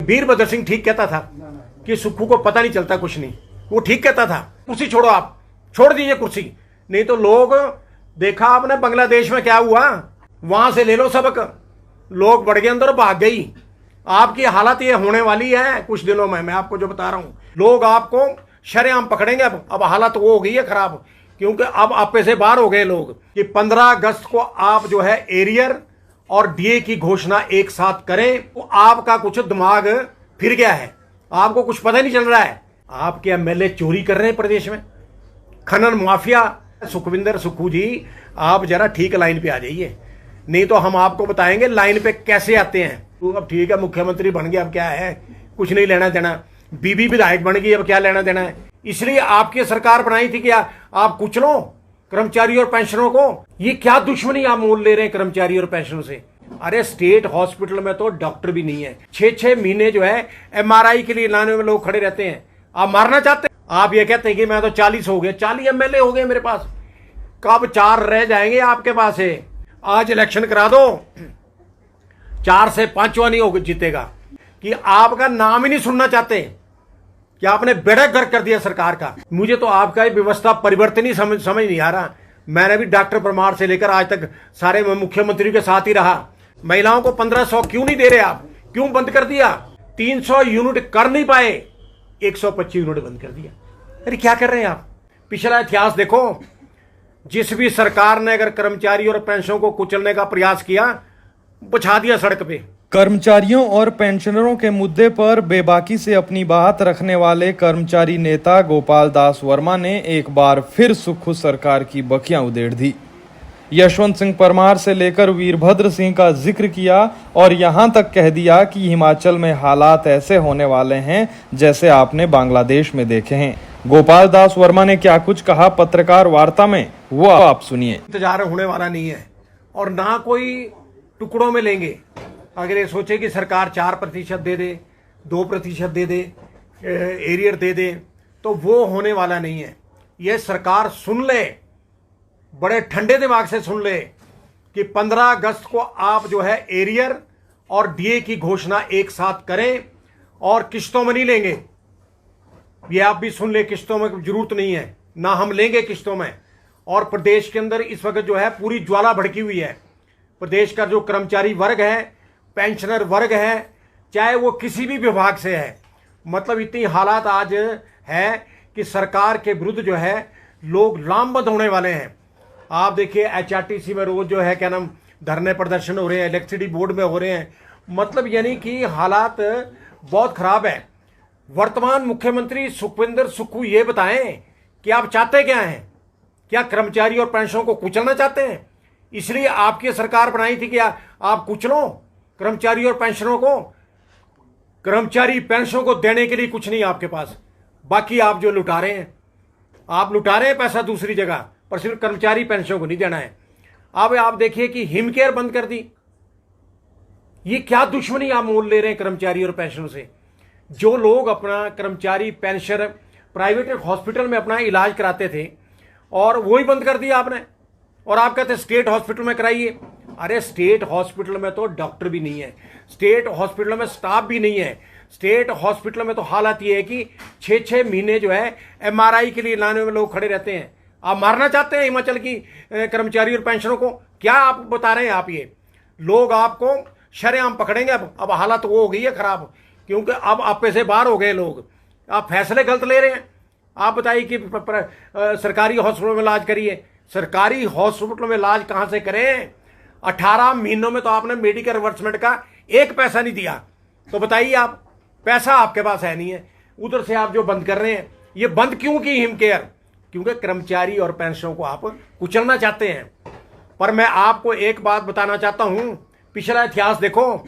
वीरभद्र सिंह ठीक कहता था कि सुक्खू को पता नहीं चलता कुछ नहीं, वो ठीक कहता था। कुर्सी छोड़ो, आप छोड़ दीजिए कुर्सी, नहीं तो लोग, देखा आपने बांग्लादेश में क्या हुआ, वहां से ले लो सबक, लोग बढ़ गए अंदर, भाग गई। आपकी हालत ये होने वाली है कुछ दिनों में, मैं आपको जो बता रहा हूं, लोग आपको शरेआम पकड़ेंगे। अब हालत वो हो गई है खराब, क्योंकि अब आपे से बाहर हो गए लोग कि 15 अगस्त को आप जो है एरियर और डीए की घोषणा एक साथ करें। तो आपका कुछ दिमाग फिर गया है, आपको कुछ पता नहीं चल रहा है। आपके एमएलए चोरी कर रहे हैं प्रदेश में, खनन माफिया। सुखविंदर सुक्खू जी, आप जरा ठीक लाइन पे आ जाइए, नहीं तो हम आपको बताएंगे लाइन पे कैसे आते हैं। तो अब ठीक है, मुख्यमंत्री बन गए, अब क्या है, कुछ नहीं लेना देना। बीबी विधायक बन गई, अब क्या लेना देना है। इसलिए आपकी सरकार बनाई थी कि आप कुचलो कर्मचारी और पेंशनरों को। ये क्या दुश्मनी आप मोल ले रहे हैं कर्मचारी और पेंशनरों से। अरे स्टेट हॉस्पिटल में तो डॉक्टर भी नहीं है, 6-6 महीने जो है एमआरआई के लिए लाने में लोग खड़े रहते हैं। आप मारना चाहते हैं। आप ये कहते हैं कि मैं तो 40 हो गए, 40 एमएलए हो गए मेरे पास, कब 4 रह जाएंगे आपके पास है। आज इलेक्शन करा दो, 4 से 5वां नहीं होगा जीतेगा, कि आपका नाम ही नहीं सुनना चाहते कि आपने बेड़ा गर्क कर दिया सरकार का। मुझे तो आपका व्यवस्था परिवर्तन ही समझ नहीं आ रहा। मैंने भी डॉक्टर परमार से लेकर आज तक सारे मुख्यमंत्री के साथ ही रहा। महिलाओं को 1500 क्यों नहीं दे रहे आप, क्यों बंद कर दिया। 300 यूनिट कर नहीं पाए, 125 यूनिट बंद कर दिया। अरे क्या कर रहे हैं आप। पिछला इतिहास देखो, जिस भी सरकार ने अगर कर्मचारी और पेंशनों को कुचलने का प्रयास किया, बिछा दिया सड़क पे। कर्मचारियों और पेंशनरों के मुद्दे पर बेबाकी से अपनी बात रखने वाले कर्मचारी नेता गोपाल दास वर्मा ने एक बार फिर सुक्खू सरकार की बखियां उधेड़ दी। यशवंत सिंह परमार से लेकर वीरभद्र सिंह का जिक्र किया और यहां तक कह दिया कि हिमाचल में हालात ऐसे होने वाले हैं जैसे आपने बांग्लादेश में देखे हैं। गोपाल दास वर्मा ने क्या कुछ कहा पत्रकार वार्ता में, वो आप सुनिए। इंतजार होने वाला नहीं है और ना कोई टुकड़ों में लेंगे। अगर ये सोचे कि सरकार 4% दे दे, 2% दे दे, एरियर दे दे, तो वो होने वाला नहीं है। ये सरकार सुन ले, बड़े ठंडे दिमाग से सुन ले कि 15 अगस्त को आप जो है एरियर और डीए की घोषणा एक साथ करें और किश्तों में नहीं लेंगे। ये आप भी सुन ले, किश्तों में जरूरत नहीं है, ना हम लेंगे किश्तों में। और प्रदेश के अंदर इस वक्त जो है पूरी ज्वाला भड़की हुई है। प्रदेश का जो कर्मचारी वर्ग है, पेंशनर वर्ग है, चाहे वो किसी भी विभाग से है, मतलब इतनी हालात आज है कि सरकार के विरुद्ध जो है लोग लामबंद होने वाले हैं। आप देखिए एचआरटीसी में रोज जो है क्या नाम धरने प्रदर्शन हो रहे हैं, इलेक्ट्रिसिटी बोर्ड में हो रहे हैं, मतलब यानी कि हालात बहुत खराब है। वर्तमान मुख्यमंत्री सुखविंदर सुक्खू ये बताएं कि आप चाहते क्या हैं। क्या कर्मचारी और पेंशनों को कुचलना चाहते हैं? इसलिए आपकी सरकार बनाई थी कि आप कुचलो कर्मचारी और पेंशनों को। कर्मचारी पेंशनों को देने के लिए कुछ नहीं आपके पास, बाकी आप जो लुटा रहे हैं, आप लुटा रहे हैं पैसा दूसरी जगह, पर सिर्फ कर्मचारी पेंशनों को नहीं देना है। अब आप देखिए कि हिमकेयर बंद कर दी। ये क्या दुश्मनी आप मोल ले रहे हैं कर्मचारी और पेंशनों से। जो लोग अपना कर्मचारी पेंशनर प्राइवेट हॉस्पिटल में अपना इलाज कराते थे और वो ही बंद कर दिया आपने, और आप कहते स्टेट हॉस्पिटल में कराइए। अरे स्टेट हॉस्पिटल में तो डॉक्टर भी नहीं है, स्टेट हॉस्पिटल में स्टाफ भी नहीं है। स्टेट हॉस्पिटल में तो हालत ये है कि 6-6 महीने जो है एमआरआई के लिए लाने में लोग खड़े रहते हैं। आप मारना चाहते हैं हिमाचल की कर्मचारी और पेंशनरों को। क्या आप बता रहे हैं आप, ये लोग आपको शरेआम पकड़ेंगे। अब हालत वो हो गई है खराब, क्योंकि अब आपे से बाहर हो गए लोग। आप फैसले गलत ले रहे हैं। आप बताइए कि सरकारी हॉस्पिटल में इलाज करिए। सरकारी हॉस्पिटल में इलाज कहां से करें? 18 महीनों में तो आपने मेडिकल रिवर्समेंट का 1 पैसा नहीं दिया। तो बताइए आप, पैसा आपके पास है नहीं है, उधर से आप जो बंद कर रहे हैं। ये बंद क्यों की हिमकेयर? क्योंकि कर्मचारी और पेंशनों को आप कुचलना चाहते हैं। पर मैं आपको एक बात बताना चाहता हूं, पिछला इतिहास देखो,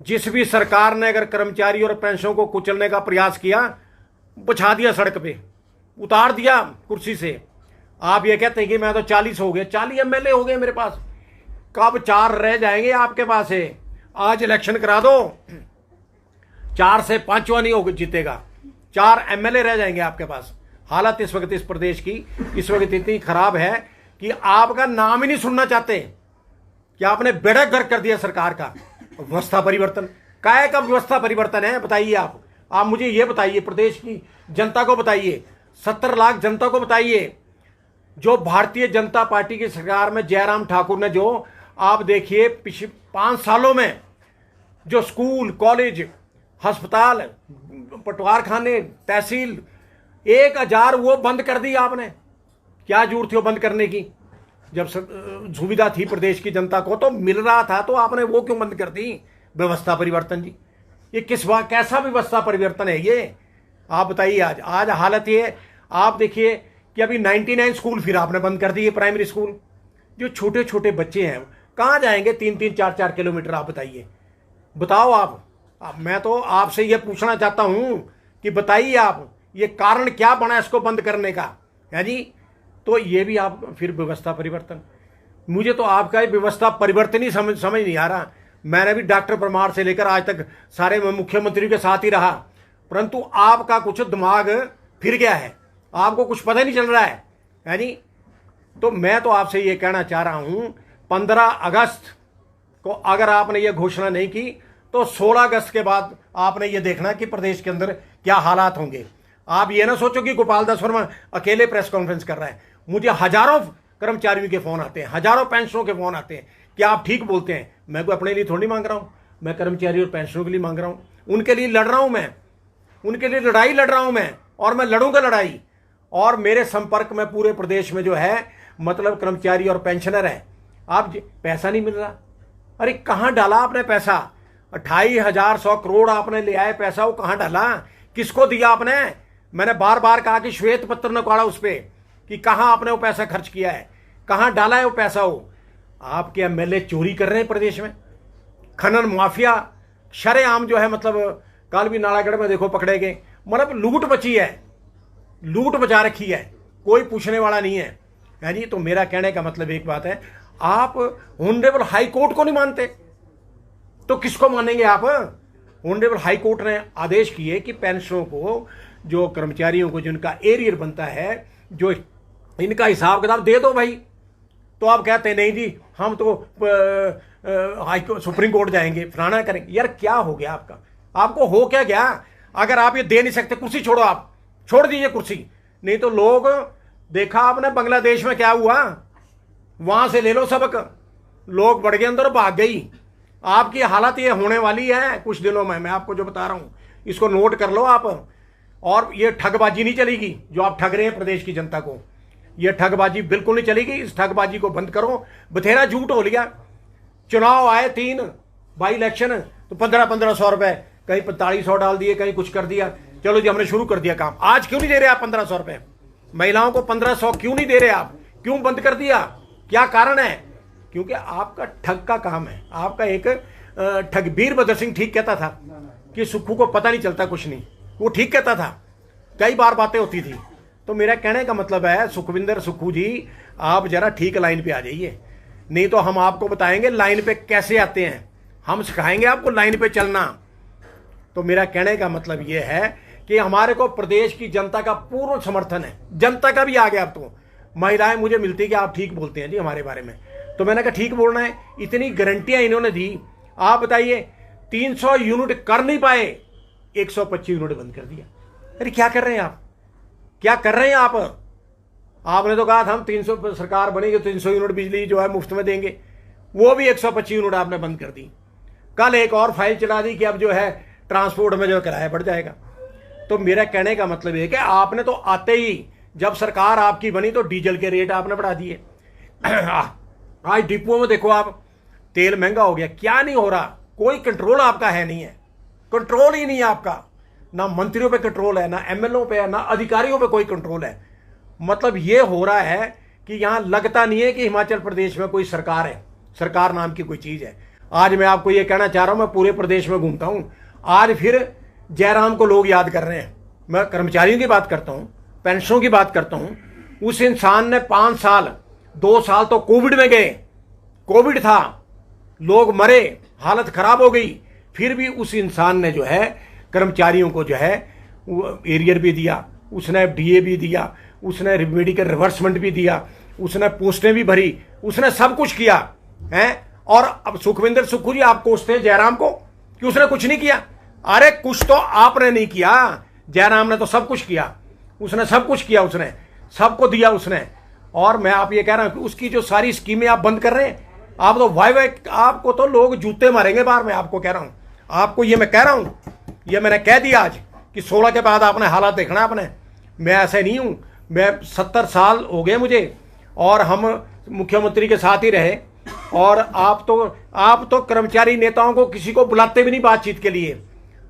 जिस भी सरकार ने अगर कर्मचारी और पेंशनों को कुचलने का प्रयास किया, बिछा दिया सड़क पे, उतार दिया कुर्सी से। आप ये कहते हैं कि मैं तो 40 हो गए, 40 एमएलए हो गए मेरे पास, कब 4 रह जाएंगे आपके पास है। आज इलेक्शन करा दो, 4 से 5वां नहीं होगा जीतेगा, 4 एमएलए रह जाएंगे आपके पास। हालत इस वक्त इस प्रदेश की इस वक्त इतनी खराब है कि आपका नाम ही नहीं सुनना चाहते कि आपने बेड़ा गर्क कर दिया सरकार का। व्यवस्था परिवर्तन, काय का व्यवस्था परिवर्तन है बताइए आप मुझे ये बताइए, प्रदेश की जनता को बताइए, 70 लाख जनता को बताइए। जो भारतीय जनता पार्टी की सरकार में जयराम ठाकुर ने जो, आप देखिए पिछले 5 सालों में जो स्कूल, कॉलेज, अस्पताल, पटवार खाने, तहसील 1000 वो बंद कर दी आपने। क्या जरूरत थी वो बंद करने की? जब सुविधा थी प्रदेश की जनता को तो मिल रहा था, तो आपने वो क्यों बंद कर दी? व्यवस्था परिवर्तन जी, ये किस बात, कैसा व्यवस्था परिवर्तन है ये? आप बताइए। आज हालत ये, आप देखिए कि अभी 99 स्कूल फिर आपने बंद कर दिए, प्राइमरी स्कूल। जो छोटे छोटे बच्चे हैं कहाँ जाएंगे 3-3, 4-4 किलोमीटर? आप बताओ आप। मैं तो आपसे ये पूछना चाहता हूं कि बताइए आप, ये कारण क्या बना इसको बंद करने का है जी? तो ये भी आप फिर व्यवस्था परिवर्तन। मुझे तो आपका ये व्यवस्था परिवर्तन ही समझ नहीं आ रहा। मैंने भी डॉक्टर परमार से लेकर आज तक सारे मुख्यमंत्री के साथ ही रहा, परंतु आपका कुछ दिमाग फिर गया है, आपको कुछ पता नहीं चल रहा है जी? तो मैं तो आपसे ये कहना चाह रहा हूं, 15 अगस्त को अगर आपने ये घोषणा नहीं की तो 16 अगस्त के बाद आपने ये देखना कि प्रदेश के अंदर क्या हालात होंगे। आप ये ना सोचो कि गोपाल दास वर्मा अकेले प्रेस कॉन्फ्रेंस कर रहा है। मुझे हजारों कर्मचारियों के फोन आते हैं, हजारों पेंशनरों के फोन आते हैं कि आप ठीक बोलते हैं। मैं कोई अपने लिए थोड़ी मांग रहा हूं, मैं कर्मचारी और पेंशनरों के लिए मांग रहा हूं, उनके लिए लड़ रहा हूं, मैं उनके लिए लड़ाई लड़ रहा हूं मैं, और मैं लड़ूंगा लड़ाई। और मेरे संपर्क में पूरे प्रदेश में जो है मतलब कर्मचारी और पेंशनर है। आप पैसा नहीं मिल रहा, अरे कहां डाला आपने पैसा? 28,100 करोड़ आपने ले आए पैसा, वो कहां डाला? किसको दिया आपने? मैंने बार बार कहा कि श्वेत पत्र निकाला उस पर कि कहां आपने वो पैसा खर्च किया है, कहां डाला है वो पैसा। वो आपके एमएलए चोरी कर रहे हैं प्रदेश में, खनन माफिया शरेआम जो है, मतलब कल भी नालागढ़ में देखो पकड़े गए। मतलब लूट बची है, लूट बचा रखी है, कोई पूछने वाला नहीं है जी? तो मेरा कहने का मतलब एक बात है, आप ऑनरेबल हाई कोर्ट को नहीं मानते तो किसको मानेंगे आप? ऑनरेबल हाई कोर्ट ने आदेश किए कि पेंशनरों को, जो कर्मचारियों को जिनका एरियर बनता है, जो इनका हिसाब किताब दे दो भाई। तो आप कहते हैं नहीं जी हम तो सुप्रीम कोर्ट जाएंगे, फलाना करेंगे। यार क्या हो गया आपका? आपको हो क्या गया? अगर आप ये दे नहीं सकते, कुर्सी छोड़ो, आप छोड़ दीजिए कुर्सी। नहीं तो लोग, देखा आपने बांग्लादेश में क्या हुआ, वहां से ले लो सबक, लोग बढ़ गए अंदर, भाग गई। आपकी हालत ये होने वाली है कुछ दिनों में, मैं आपको जो बता रहा हूं इसको नोट कर लो आप। और ये ठगबाजी नहीं चलेगी जो आप ठग रहे हैं प्रदेश की जनता को, ये ठगबाजी बिल्कुल नहीं चलेगी। इस ठगबाजी को बंद करो। बथेरा झूठ हो लिया। चुनाव आए 3 बाई इलेक्शन, तो 1500 रुपए, कहीं 4500 डाल दिए, कहीं कुछ कर दिया। चलो जी हमने शुरू कर दिया काम। आज क्यों नहीं दे रहे आप 1500 रुपए? महिलाओं को 1500 क्यों नहीं दे रहे आप? क्यों बंद कर दिया? क्या कारण है? क्योंकि आपका ठग का काम है। आपका एक ठग, वीरभद्र सिंह ठीक कहता था कि सुक्खू को पता नहीं चलता कुछ नहीं, वो ठीक कहता था, कई बार बातें होती थी। तो मेरा कहने का मतलब है सुखविंदर सुक्खू जी, आप जरा ठीक लाइन पे आ जाइए, नहीं तो हम आपको बताएंगे लाइन पे कैसे आते हैं, हम सिखाएंगे आपको लाइन पे चलना। तो मेरा कहने का मतलब यह है कि हमारे को प्रदेश की जनता का पूर्ण समर्थन है, जनता का भी आ गया। अब तो महिलाएं मुझे मिलती कि आप ठीक बोलते हैं जी हमारे बारे में, तो मैंने कहा ठीक बोलना है। इतनी गारंटियां इन्होंने दी। आप बताइए 300 यूनिट कर नहीं पाए, 125 यूनिट बंद कर दिया। अरे क्या कर रहे हैं आप? क्या कर रहे हैं आप? आपने तो कहा था हम 300 सरकार बनेगी 300 यूनिट बिजली जो है मुफ्त में देंगे, वो भी 125 यूनिट आपने बंद कर दी। कल एक और फाइल चला दी कि अब जो है ट्रांसपोर्ट में जो किराया बढ़ जाएगा। तो मेरा कहने का मतलब है कि आपने तो आते ही जब सरकार आपकी बनी तो डीजल के रेट आपने बढ़ा दिए। आज डिपो में देखो आप, तेल महंगा हो गया, क्या नहीं हो रहा, कोई कंट्रोल आपका है नहीं है, कंट्रोल ही नहीं है आपका। ना मंत्रियों पे कंट्रोल है, ना एमएलओ पे है, ना अधिकारियों पे कोई कंट्रोल है। मतलब ये हो रहा है कि यहां लगता नहीं है कि हिमाचल प्रदेश में कोई सरकार है, सरकार नाम की कोई चीज है। आज मैं आपको ये कहना चाह रहा हूं, मैं पूरे प्रदेश में घूमता हूं, आज फिर जयराम को लोग याद कर रहे हैं। मैं कर्मचारियों की बात करता हूं, पेंशनों की बात करता हूं। उस इंसान ने 5 साल, 2 साल तो कोविड में गए, कोविड था, लोग मरे, हालत खराब हो गई, फिर भी उस इंसान ने जो है कर्मचारियों को जो है एरियर भी दिया, उसने डीए भी दिया, उसने मेडिकल रिवर्समेंट भी दिया, उसने पोस्टें भी भरी, उसने सब कुछ किया है। और अब सुखविंदर सुक्खू जी आप कोसते हैं जयराम को कि उसने कुछ नहीं किया। अरे कुछ तो आपने नहीं किया, जयराम ने तो सब कुछ किया, उसने सब कुछ किया, उसने सबको दिया उसने। और मैं आप ये कह रहा हूं कि उसकी जो सारी स्कीमें आप बंद कर रहे हैं, आप तो वाई वाई, आपको तो लोग जूते मारेंगे बाहर। मैं आपको कह रहा हूं, आपको ये मैं कह रहा हूं, ये मैंने कह दिया आज कि 16 के बाद आपने हालात देखना आपने। मैं ऐसे नहीं हूं, मैं 70 साल हो गए मुझे, और हम मुख्यमंत्री के साथ ही रहे। और आप तो कर्मचारी नेताओं को किसी को बुलाते भी नहीं बातचीत के लिए,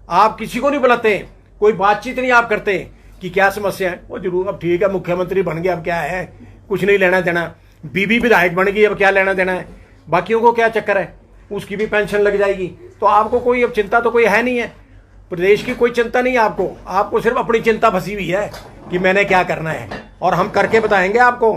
आप किसी को नहीं बुलाते, कोई बातचीत नहीं आप करते कि क्या समस्या है। वो जरूर, अब ठीक है मुख्यमंत्री बन गया, अब क्या है, कुछ नहीं लेना देना। बीबी विधायक बन गई, अब क्या लेना देना है, बाकियों को क्या चक्कर है, उसकी भी पेंशन लग जाएगी। तो आपको कोई अब चिंता तो कोई है नहीं है, प्रदेश की कोई चिंता नहीं है आपको, आपको सिर्फ अपनी चिंता फंसी हुई है कि मैंने क्या करना है, और हम करके बताएंगे आपको।